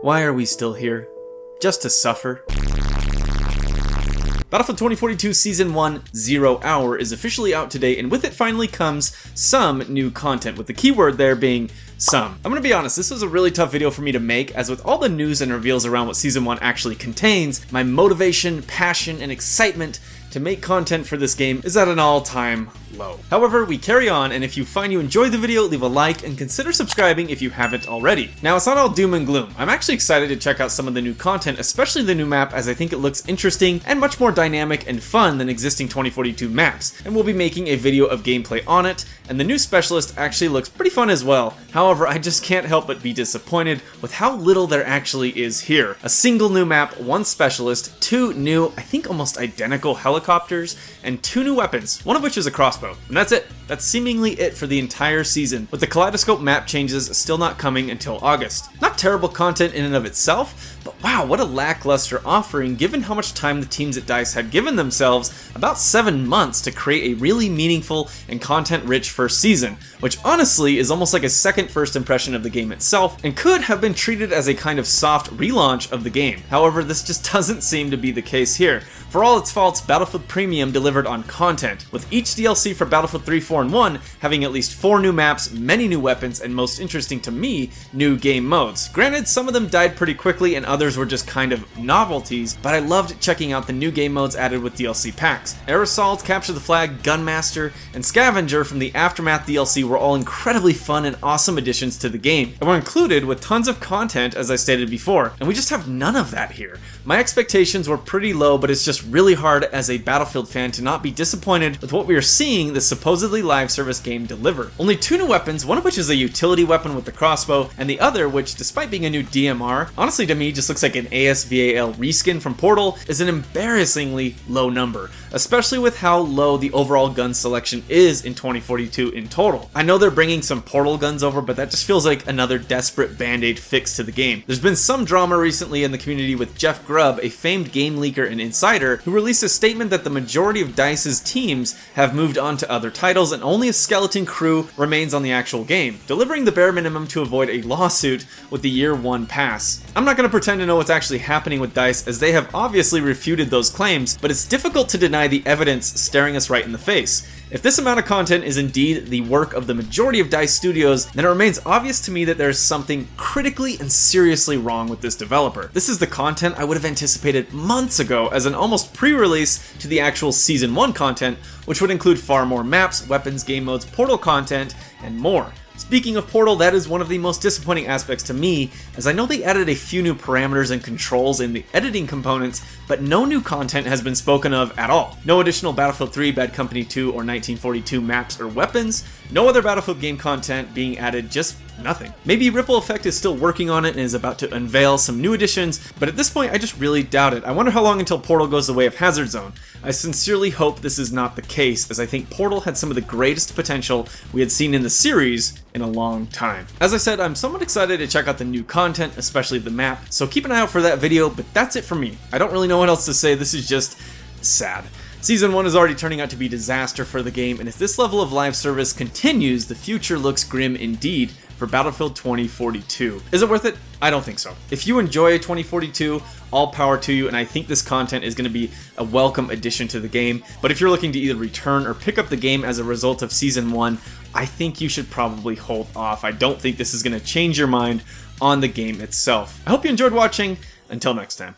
Why are we still here? Just to suffer? Battlefield 2042 Season 1 0 Hour is officially out today, and with it finally comes some new content, with the keyword there being some. I'm gonna be honest, this was a really tough video for me to make, as with all the news and reveals around what Season 1 actually contains, my motivation, passion, and excitement to make content for this game is at an all-time low. However, we carry on, and if you find you enjoyed the video, leave a like and consider subscribing if you haven't already. Now, it's not all doom and gloom. I'm actually excited to check out some of the new content, especially the new map, as I think it looks interesting and much more dynamic and fun than existing 2042 maps, and we'll be making a video of gameplay on it, and the new specialist actually looks pretty fun as well. However, I just can't help but be disappointed with how little there actually is here. A single new map, one specialist, two new, I think almost identical helicopters, and two new weapons, one of which is a crossbow. And that's it. That's seemingly it for the entire season, with the Kaleidoscope map changes still not coming until August. Not terrible content in and of itself, but wow, what a lackluster offering given how much time the teams at DICE had given themselves, about 7 months, to create a really meaningful and content-rich first season, which honestly is almost like a second first impression of the game itself, and could have been treated as a kind of soft relaunch of the game. However, this just doesn't seem to be the case here. For all its faults, Battlefield Premium delivered on content, with each DLC for Battlefield 3, 4, and 1 having at least 4 new maps, many new weapons, and most interesting to me, new game modes. Granted, some of them died pretty quickly and others were just kind of novelties, but I loved checking out the new game modes added with DLC packs. Air Assault, Capture the Flag, Gunmaster, and Scavenger from the Aftermath DLC were all incredibly fun and awesome additions to the game, and were included with tons of content, as I stated before, and we just have none of that here. My expectations were pretty low, but it's just really hard as a Battlefield fan to not be disappointed with what we are seeing the supposedly live service game deliver. Only 2 new weapons, one of which is a utility weapon with the crossbow, and the other, which despite being a new DMR, honestly to me just looks like an ASVAL reskin from Portal, is an embarrassingly low number, especially with how low the overall gun selection is in 2042 in total. I know they're bringing some Portal guns over, but that just feels like another desperate band-aid fix to the game. There's been some drama recently in the community with Jeff Grubb, a famed game leaker and insider, who released a statement that the majority of DICE's teams have moved on to other titles and only a skeleton crew remains on the actual game, delivering the bare minimum to avoid a lawsuit with the Year 1 pass. I'm not going to pretend to know what's actually happening with DICE, as they have obviously refuted those claims, but it's difficult to deny the evidence staring us right in the face. If this amount of content is indeed the work of the majority of DICE studios, then it remains obvious to me that there is something critically and seriously wrong with this developer. This is the content I would have anticipated months ago as an almost pre-release to the actual Season 1 content, which would include far more maps, weapons, game modes, Portal content, and more. Speaking of Portal, that is one of the most disappointing aspects to me, as I know they added a few new parameters and controls in the editing components, but no new content has been spoken of at all. No additional Battlefield 3, Bad Company 2, or 1942 maps or weapons, no other Battlefield game content being added, just nothing. Maybe Ripple Effect is still working on it and is about to unveil some new additions, but at this point I just really doubt it. I wonder how long until Portal goes the way of Hazard Zone. I sincerely hope this is not the case, as I think Portal had some of the greatest potential we had seen in the series in a long time. As I said, I'm somewhat excited to check out the new content, especially the map, so keep an eye out for that video, but that's it for me. I don't really know what else to say, this is just sad. Season 1 is already turning out to be a disaster for the game, and if this level of live service continues, the future looks grim indeed for Battlefield 2042. Is it worth it? I don't think so. If you enjoy 2042, all power to you, and I think this content is going to be a welcome addition to the game, but if you're looking to either return or pick up the game as a result of Season 1, I think you should probably hold off. I don't think this is going to change your mind on the game itself. I hope you enjoyed watching. Until next time.